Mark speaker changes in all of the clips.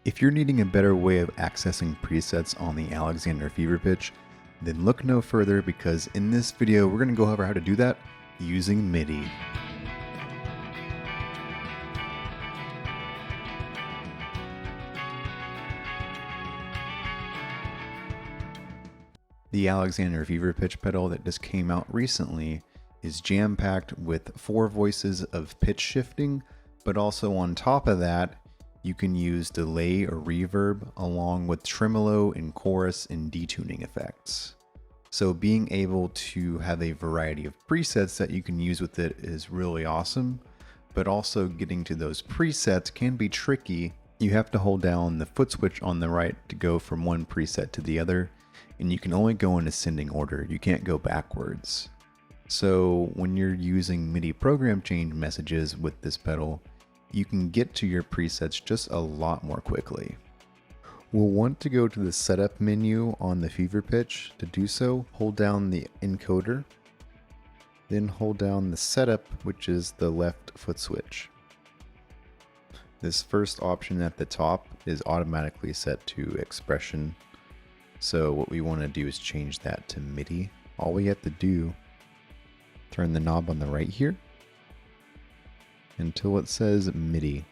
Speaker 1: If you're needing a better way of accessing presets on the Alexander Fever Pitch, then look no further, because in this video we're going to go over how to do that using MIDI. The Alexander Fever Pitch pedal that just came out recently is jam-packed with 4 voices of pitch shifting, but also on top of that, you can use delay or reverb along with tremolo and chorus and detuning effects. So being able to have a variety of presets that you can use with it is really awesome, but also getting to those presets can be tricky. You have to hold down the foot switch on the right to go from one preset to the other, and you can only go in ascending order. You can't go backwards. So when you're using MIDI program change messages with this pedal, you can get to your presets just a lot more quickly. We'll want to go to the setup menu on the Fever Pitch. To do so, hold down the encoder, then hold down the setup, which is the left foot switch. This first option at the top is automatically set to expression. So what we want to do is change that to MIDI. All we have to do, turn the knob on the right here until it says MIDI.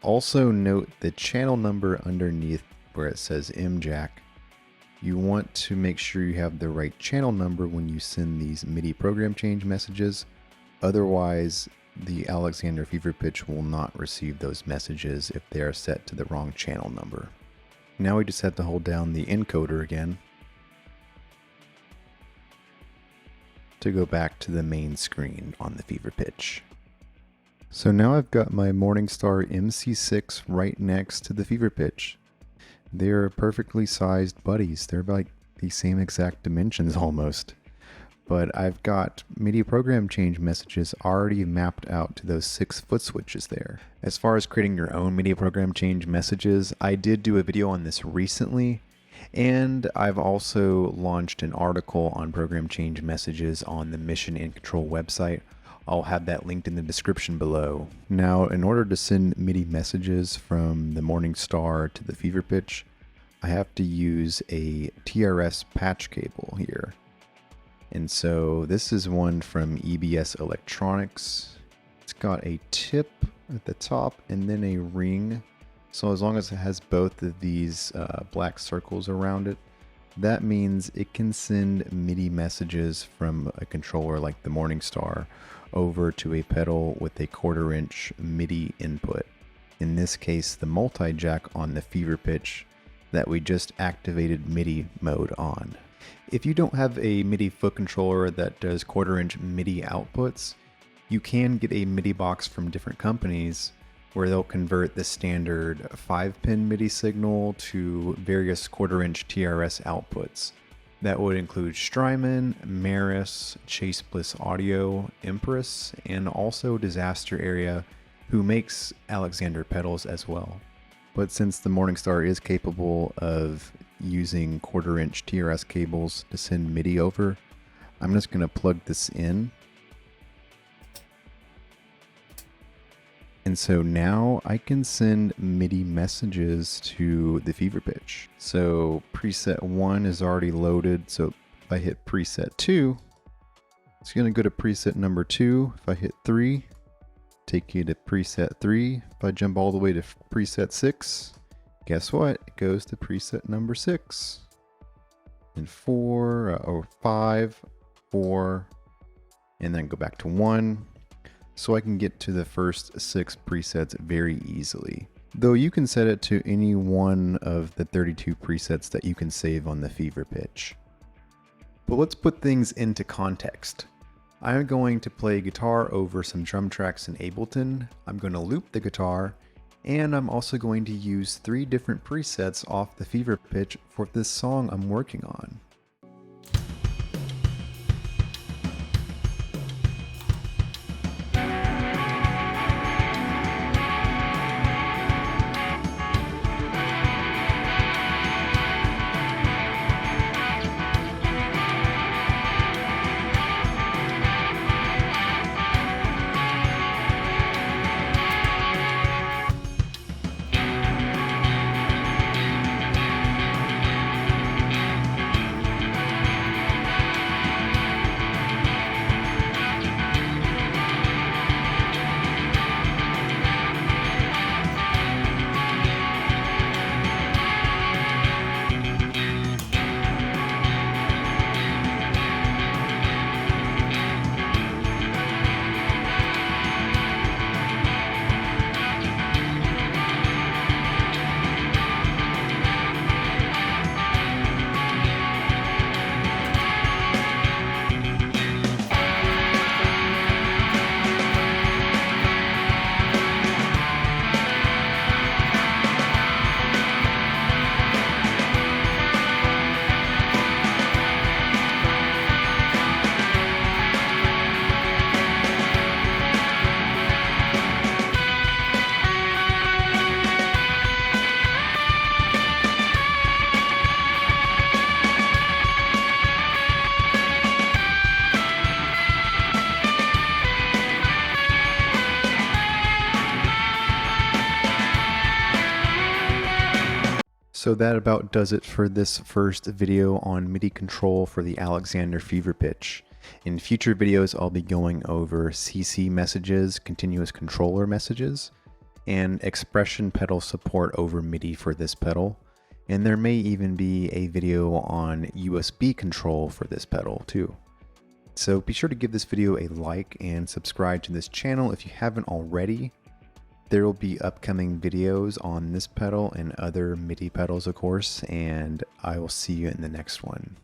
Speaker 1: Also note the channel number underneath where it says MJack. You want to make sure you have the right channel number when you send these MIDI program change messages. Otherwise, the Alexander Fever Pitch will not receive those messages if they are set to the wrong channel number. Now we just have to hold down the encoder again to go back to the main screen on the Fever Pitch. So now I've got my Morningstar MC6 right next to the Fever Pitch. They're perfectly sized buddies. They're like the same exact dimensions almost. But I've got MIDI program change messages already mapped out to those 6 foot switches there. As far as creating your own MIDI program change messages, I did do a video on this recently, and I've also launched an article on program change messages on the Mission and Control website. I'll have that linked in the description below. Now, in order to send MIDI messages from the Morningstar to the Fever Pitch, I have to use a TRS patch cable here. And so this is one from EBS Electronics. It's got a tip at the top and then a ring. So as long as it has both of these black circles around it, that means it can send MIDI messages from a controller like the Morningstar over to a pedal with a 1/4 inch MIDI input. In this case, the multi-jack on the Fever Pitch that we just activated MIDI mode on. If you don't have a MIDI foot controller that does 1/4 inch MIDI outputs, you can get a MIDI box from different companies where they'll convert the standard 5-pin MIDI signal to various 1/4 inch TRS outputs. That would include Strymon, Maris, Chase Bliss Audio, Empress, and also Disaster Area, who makes Alexander pedals as well. But since the Morningstar is capable of using 1/4 inch TRS cables to send MIDI over, I'm just going to plug this in. And so now I can send MIDI messages to the Fever Pitch. So preset 1 is already loaded. So if I hit preset 2, it's going to go to preset number 2. If I hit 3, take you to preset 3. If I jump all the way to preset 6, guess what? It goes to preset number 6. And 5, 4, and then go back to 1. So I can get to the first 6 presets very easily. Though you can set it to any one of the 32 presets that you can save on the Fever Pitch. But let's put things into context. I'm going to play guitar over some drum tracks in Ableton. I'm going to loop the guitar, and I'm also going to use 3 different presets off the Fever Pitch for this song I'm working on. So that about does it for this first video on MIDI control for the Alexander Fever Pitch. In future videos, I'll be going over CC messages, continuous controller messages, and expression pedal support over MIDI for this pedal. And there may even be a video on USB control for this pedal too. So be sure to give this video a like and subscribe to this channel if you haven't already. There will be upcoming videos on this pedal and other MIDI pedals, of course, and I will see you in the next one.